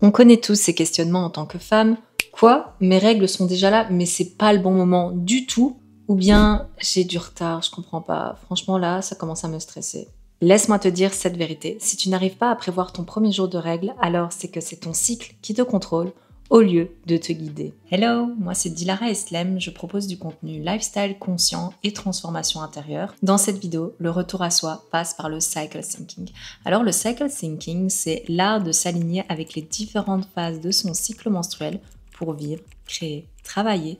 On connaît tous ces questionnements en tant que femme. Quoi? Mes règles sont déjà là, mais c'est pas le bon moment du tout. Ou bien j'ai du retard, je comprends pas. Franchement là, ça commence à me stresser. Laisse-moi te dire cette vérité. Si tu n'arrives pas à prévoir ton premier jour de règles, alors c'est que c'est ton cycle qui te contrôle au lieu de te guider. Hello, moi c'est Dilara Eslem, je propose du contenu lifestyle conscient et transformation intérieure. Dans cette vidéo, le retour à soi passe par le cycle thinking. Alors le cycle thinking, c'est l'art de s'aligner avec les différentes phases de son cycle menstruel pour vivre, créer, travailler,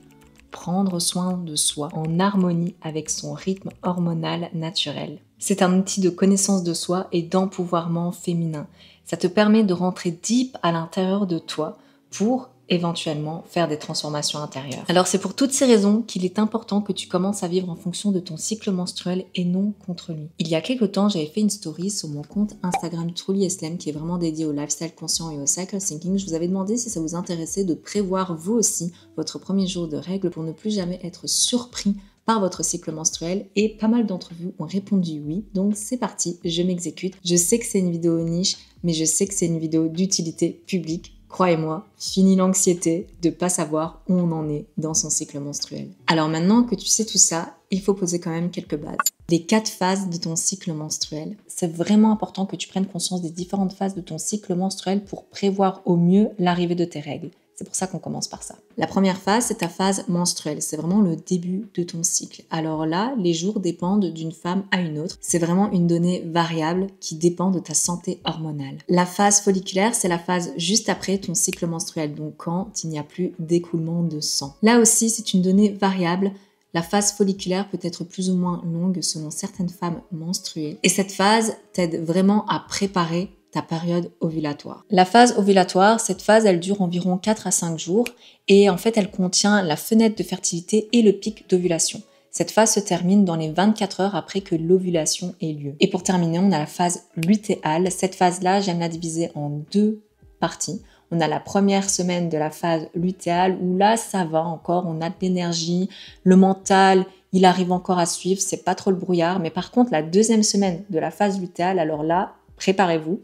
prendre soin de soi en harmonie avec son rythme hormonal naturel. C'est un outil de connaissance de soi et d'empouvoirment féminin. Ça te permet de rentrer deep à l'intérieur de toi pour éventuellement faire des transformations intérieures. Alors c'est pour toutes ces raisons qu'il est important que tu commences à vivre en fonction de ton cycle menstruel et non contre lui. Il y a quelques temps, j'avais fait une story sur mon compte Instagram Truly Eslem qui est vraiment dédié au lifestyle conscient et au cycle thinking. Je vous avais demandé si ça vous intéressait de prévoir vous aussi votre premier jour de règles pour ne plus jamais être surpris par votre cycle menstruel et pas mal d'entre vous ont répondu oui, donc c'est parti, je m'exécute. Je sais que c'est une vidéo niche, mais je sais que c'est une vidéo d'utilité publique. Croyez-moi, fini l'anxiété de pas savoir où on en est dans son cycle menstruel. Alors maintenant que tu sais tout ça, il faut poser quand même quelques bases. Les 4 phases de ton cycle menstruel. C'est vraiment important que tu prennes conscience des différentes phases de ton cycle menstruel pour prévoir au mieux l'arrivée de tes règles. C'est pour ça qu'on commence par ça. La première phase, c'est ta phase menstruelle. C'est vraiment le début de ton cycle. Alors là, les jours dépendent d'une femme à une autre. C'est vraiment une donnée variable qui dépend de ta santé hormonale. La phase folliculaire, c'est la phase juste après ton cycle menstruel, donc quand il n'y a plus d'écoulement de sang. Là aussi, c'est une donnée variable. La phase folliculaire peut être plus ou moins longue selon certaines femmes menstruées. Et cette phase t'aide vraiment à préparer ta période ovulatoire. La phase ovulatoire, cette phase, elle dure environ 4 à 5 jours et en fait, elle contient la fenêtre de fertilité et le pic d'ovulation. Cette phase se termine dans les 24 heures après que l'ovulation ait lieu. Et pour terminer, on a la phase lutéale. Cette phase-là, j'aime la diviser en 2 parties. On a la première semaine de la phase lutéale où là, ça va encore, on a de l'énergie, le mental, il arrive encore à suivre, c'est pas trop le brouillard. Mais par contre, la deuxième semaine de la phase lutéale, alors là, préparez-vous,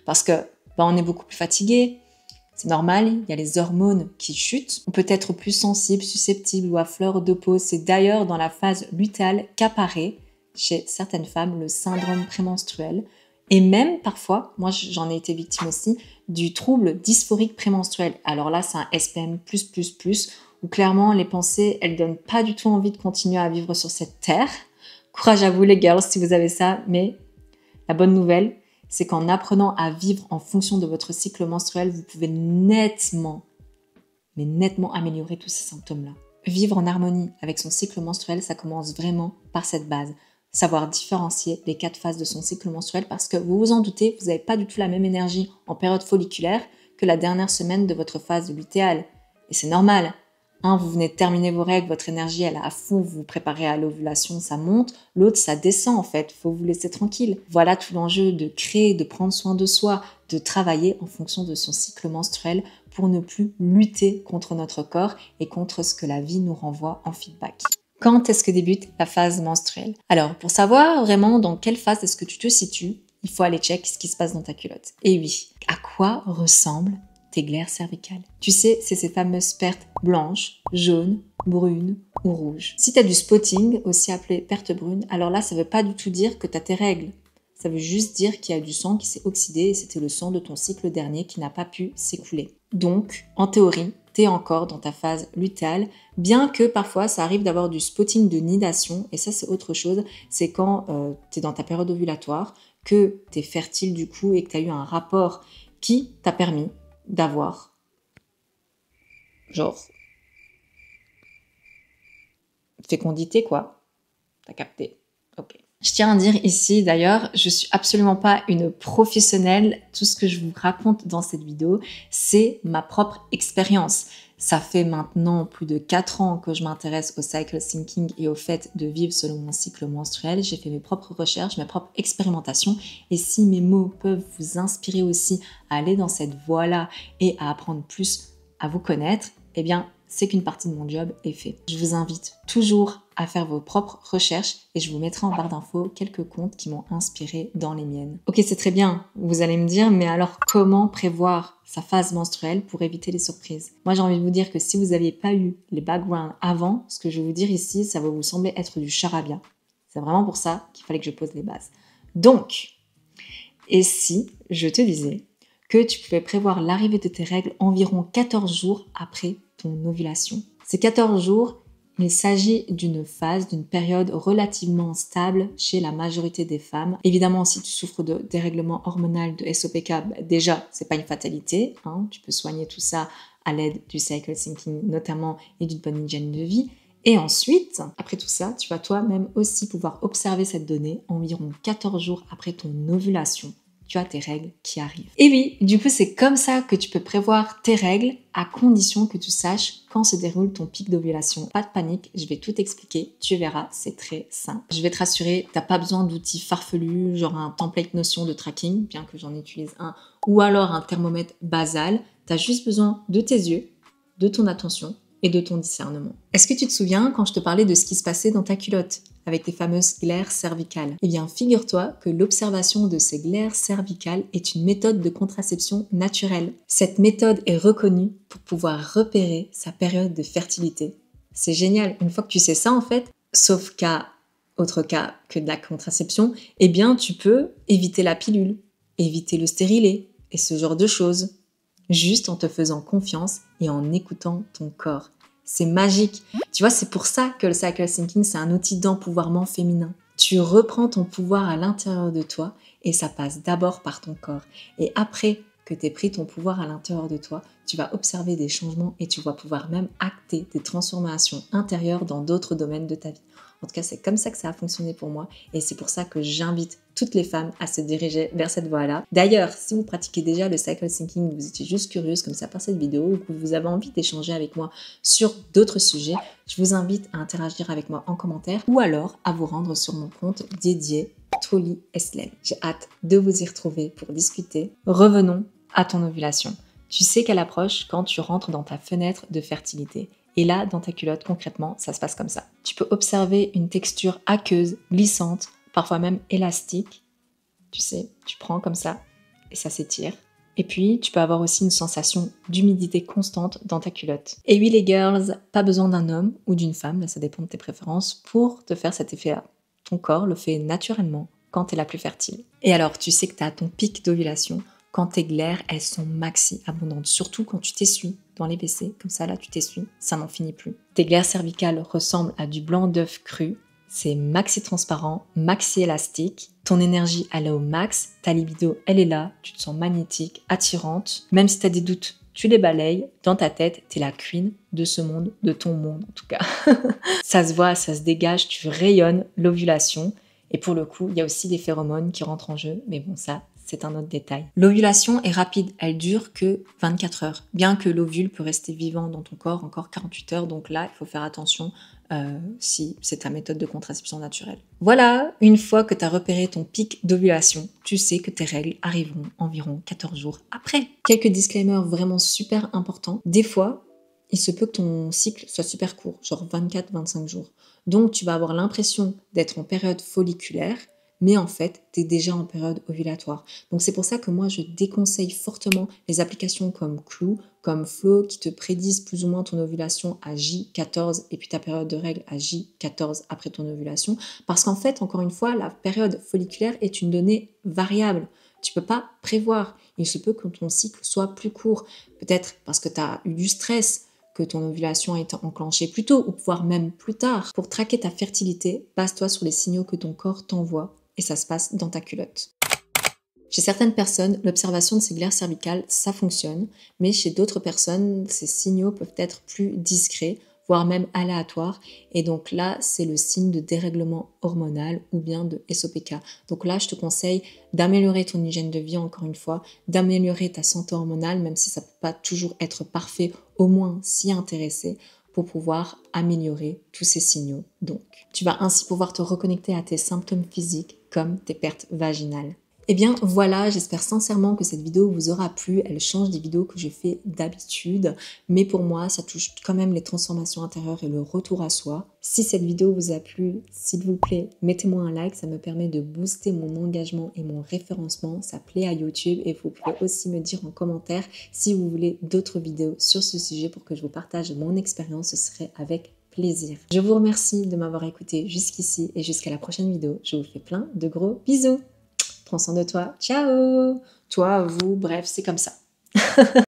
parce que on est beaucoup plus fatigué, c'est normal, il y a les hormones qui chutent, on peut être plus sensible, susceptible ou à fleur de peau. C'est d'ailleurs dans la phase lutéale qu'apparaît chez certaines femmes le syndrome prémenstruel et même parfois, moi j'en ai été victime aussi, du trouble dysphorique prémenstruel. Alors là, c'est un SPM++, où clairement les pensées, elles donnent pas du tout envie de continuer à vivre sur cette terre. Courage à vous les girls si vous avez ça, mais la bonne nouvelle, c'est qu'en apprenant à vivre en fonction de votre cycle menstruel, vous pouvez nettement améliorer tous ces symptômes-là. Vivre en harmonie avec son cycle menstruel, ça commence vraiment par cette base. Savoir différencier les 4 phases de son cycle menstruel parce que vous vous en doutez, vous n'avez pas du tout la même énergie en période folliculaire que la dernière semaine de votre phase lutéale. Et c'est normal. Vous venez de terminer vos règles, votre énergie elle est à fond, vous vous préparez à l'ovulation, ça monte. L'autre, ça descend en fait, faut vous laisser tranquille. Voilà tout l'enjeu de créer, de prendre soin de soi, de travailler en fonction de son cycle menstruel pour ne plus lutter contre notre corps et contre ce que la vie nous renvoie en feedback. Quand est-ce que débute la phase menstruelle? Alors, pour savoir vraiment dans quelle phase est-ce que tu te situes, il faut aller check ce qui se passe dans ta culotte. Et oui, à quoi ressemblent tes glaires cervicales? Tu sais, c'est ces fameuses pertes blanches, jaunes, brunes ou rouges. Si tu as du spotting, aussi appelé perte brune, alors là, ça ne veut pas du tout dire que tu as tes règles. Ça veut juste dire qu'il y a du sang qui s'est oxydé et c'était le sang de ton cycle dernier qui n'a pas pu s'écouler. Donc, en théorie, tu es encore dans ta phase lutéale, bien que parfois ça arrive d'avoir du spotting de nidation, et ça c'est autre chose, c'est quand tu es dans ta période ovulatoire, que tu es fertile du coup et que tu as eu un rapport qui t'a permis d'avoir fécondité quoi. T'as capté. Ok. Je tiens à dire ici d'ailleurs, je suis absolument pas une professionnelle. Tout ce que je vous raconte dans cette vidéo, c'est ma propre expérience. Ça fait maintenant plus de 4 ans que je m'intéresse au cycle thinking et au fait de vivre selon mon cycle menstruel. J'ai fait mes propres recherches, mes propres expérimentations. Et si mes mots peuvent vous inspirer aussi à aller dans cette voie-là et à apprendre plus à vous connaître, eh bien, c'est qu'une partie de mon job est faite. Je vous invite toujours à faire vos propres recherches et je vous mettrai en barre d'infos quelques comptes qui m'ont inspiré dans les miennes. Ok, c'est très bien, vous allez me dire, mais alors comment prévoir sa phase menstruelle pour éviter les surprises? Moi, j'ai envie de vous dire que si vous n'aviez pas eu les backgrounds avant, ce que je vais vous dire ici, ça va vous sembler être du charabia. C'est vraiment pour ça qu'il fallait que je pose les bases. Donc, et si je te disais que tu pouvais prévoir l'arrivée de tes règles environ 14 jours après ton ovulation? Ces 14 jours, il s'agit d'une phase, d'une période relativement stable chez la majorité des femmes. Évidemment, si tu souffres de dérèglement hormonal, de SOPK, déjà, c'est pas une fatalité. Tu peux soigner tout ça à l'aide du cycle syncing notamment et d'une bonne hygiène de vie. Et ensuite, après tout ça, tu vas toi-même aussi pouvoir observer cette donnée environ 14 jours après ton ovulation. Tu as tes règles qui arrivent. Et oui, du coup, c'est comme ça que tu peux prévoir tes règles à condition que tu saches quand se déroule ton pic d'ovulation. Pas de panique, je vais tout expliquer, tu verras, c'est très simple. Je vais te rassurer, t'as pas besoin d'outils farfelus, genre un template Notion de tracking, bien que j'en utilise un, ou alors un thermomètre basal. T'as juste besoin de tes yeux, de ton attention et de ton discernement. Est-ce que tu te souviens quand je te parlais de ce qui se passait dans ta culotte avec tes fameuses glaires cervicales? Eh bien, figure-toi que l'observation de ces glaires cervicales est une méthode de contraception naturelle. Cette méthode est reconnue pour pouvoir repérer sa période de fertilité. C'est génial, une fois que tu sais ça en fait, sauf cas, autre cas que de la contraception, eh bien tu peux éviter la pilule, éviter le stérilet et ce genre de choses. Juste en te faisant confiance et en écoutant ton corps. C'est magique. Tu vois, c'est pour ça que le cycle syncing, c'est un outil d'empouvoirment féminin. Tu reprends ton pouvoir à l'intérieur de toi et ça passe d'abord par ton corps. Et après que tu aies pris ton pouvoir à l'intérieur de toi, tu vas observer des changements et tu vas pouvoir même acter des transformations intérieures dans d'autres domaines de ta vie. En tout cas, c'est comme ça que ça a fonctionné pour moi et c'est pour ça que j'invite toutes les femmes à se diriger vers cette voie-là. D'ailleurs, si vous pratiquez déjà le cycle syncing, vous étiez juste curieuse comme ça par cette vidéo ou que vous avez envie d'échanger avec moi sur d'autres sujets, je vous invite à interagir avec moi en commentaire ou alors à vous rendre sur mon compte dédié Trolly Eslem. J'ai hâte de vous y retrouver pour discuter. Revenons à ton ovulation. Tu sais qu'elle approche quand tu rentres dans ta fenêtre de fertilité. Et là, dans ta culotte, concrètement, ça se passe comme ça. Tu peux observer une texture aqueuse, glissante, parfois même élastique. Tu sais, tu prends comme ça et ça s'étire. Et puis, tu peux avoir aussi une sensation d'humidité constante dans ta culotte. Et oui, les girls, pas besoin d'un homme ou d'une femme, là ça dépend de tes préférences, pour te faire cet effet-là. Ton corps le fait naturellement quand tu es la plus fertile. Et alors, tu sais que tu as ton pic d'ovulation quand tes glaires, elles sont maxi abondantes. Surtout quand tu t'essuies dans les WC, comme ça là, tu t'essuies, ça n'en finit plus. Tes glaires cervicales ressemblent à du blanc d'œuf cru. C'est maxi transparent, maxi élastique. Ton énergie, elle est au max. Ta libido, elle est là. Tu te sens magnétique, attirante. Même si tu as des doutes, tu les balayes. Dans ta tête, tu es la queen de ce monde, de ton monde en tout cas. Ça se voit, ça se dégage, tu rayonnes l'ovulation. Et pour le coup, il y a aussi des phéromones qui rentrent en jeu. Mais bon, ça, c'est un autre détail. L'ovulation est rapide, elle dure que 24 heures. Bien que l'ovule peut rester vivant dans ton corps encore 48 heures. Donc là, il faut faire attention si c'est ta méthode de contraception naturelle. Voilà, une fois que tu as repéré ton pic d'ovulation, tu sais que tes règles arriveront environ 14 jours après. Quelques disclaimers vraiment super importants. Des fois, il se peut que ton cycle soit super court, genre 24-25 jours. Donc, tu vas avoir l'impression d'être en période folliculaire, mais en fait, tu es déjà en période ovulatoire. Donc, c'est pour ça que moi, je déconseille fortement les applications comme Clue, comme Flow, qui te prédisent plus ou moins ton ovulation à J14 et puis ta période de règles à J14 après ton ovulation. Parce qu'en fait, encore une fois, la période folliculaire est une donnée variable. Tu peux pas prévoir. Il se peut que ton cycle soit plus court. Peut-être parce que tu as eu du stress, que ton ovulation a été enclenchée plus tôt ou voire même plus tard. Pour traquer ta fertilité, base-toi sur les signaux que ton corps t'envoie et ça se passe dans ta culotte. Chez certaines personnes, l'observation de ces glaires cervicales, ça fonctionne, mais chez d'autres personnes, ces signaux peuvent être plus discrets, voire même aléatoires. Et donc là, c'est le signe de dérèglement hormonal ou bien de SOPK. Donc là, je te conseille d'améliorer ton hygiène de vie, encore une fois, d'améliorer ta santé hormonale, même si ça ne peut pas toujours être parfait, au moins s'y intéresser pour pouvoir améliorer tous ces signaux. Donc, tu vas ainsi pouvoir te reconnecter à tes symptômes physiques comme tes pertes vaginales. Eh bien voilà, j'espère sincèrement que cette vidéo vous aura plu. Elle change des vidéos que je fais d'habitude, mais pour moi, ça touche quand même les transformations intérieures et le retour à soi. Si cette vidéo vous a plu, s'il vous plaît, mettez-moi un like, ça me permet de booster mon engagement et mon référencement. Ça plaît à YouTube et vous pouvez aussi me dire en commentaire si vous voulez d'autres vidéos sur ce sujet pour que je vous partage mon expérience, ce serait avec plaisir. Je vous remercie de m'avoir écouté jusqu'ici et jusqu'à la prochaine vidéo. Je vous fais plein de gros bisous. Prends soin de toi. Ciao. Toi, vous, bref, c'est comme ça.